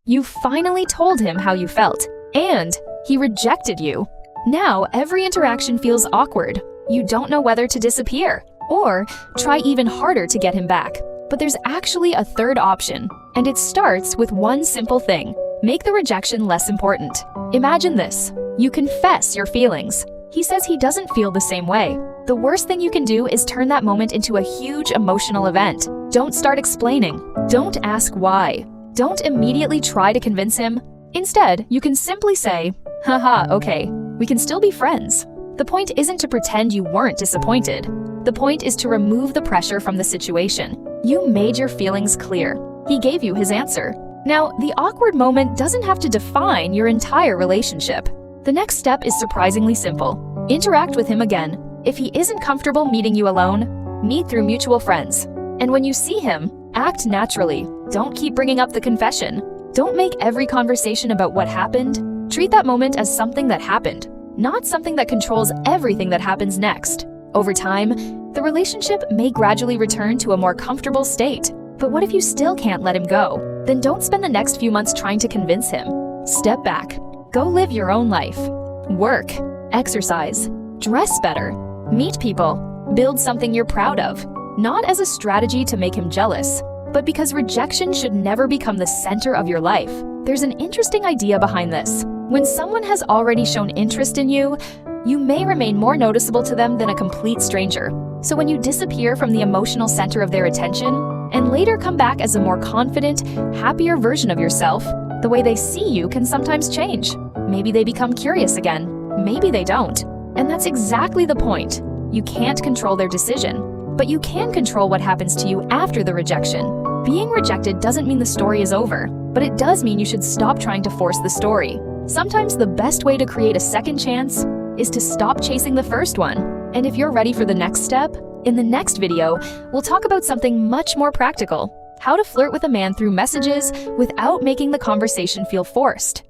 You finally told him how you felt, and he rejected you. Now every interaction feels awkward. You don't know whether to disappear or try even harder to get him back. But there's actually a third option, and it starts with one simple thing. Make the rejection less important. Imagine this. You confess your feelings. He says he doesn't feel the same way. The worst thing you can do is turn that moment into a huge emotional event. Don't start explaining. Don't ask why. Don't immediately try to convince him. Instead, you can simply say, haha, okay, we can still be friends. The point isn't to pretend you weren't disappointed. The point is to remove the pressure from the situation. You made your feelings clear. He gave you his answer. Now, the awkward moment doesn't have to define your entire relationship. The next step is surprisingly simple. Interact with him again. If he isn't comfortable meeting you alone, meet through mutual friends. And when you see him, act naturally. Don't keep bringing up the confession. Don't make every conversation about what happened. Treat that moment as something that happened, not something that controls everything that happens next. Over time, the relationship may gradually return to a more comfortable state. But what if you still can't let him go? Then don't spend the next few months trying to convince him. Step back. Go live your own life. Work, exercise, dress better, meet people, build something you're proud of. Not as a strategy to make him jealous, but because rejection should never become the center of your life. There's an interesting idea behind this. When someone has already shown interest in you, you may remain more noticeable to them than a complete stranger. So when you disappear from the emotional center of their attention, and later come back as a more confident, happier version of yourself, the way they see you can sometimes change. Maybe they become curious again. Maybe they don't. And that's exactly the point. You can't control their decision, but you can control what happens to you after the rejection. Being rejected doesn't mean the story is over, but it does mean you should stop trying to force the story. Sometimes the best way to create a second chance is to stop chasing the first one. And if you're ready for the next step, in the next video, we'll talk about something much more practical: how to flirt with a man through messages without making the conversation feel forced.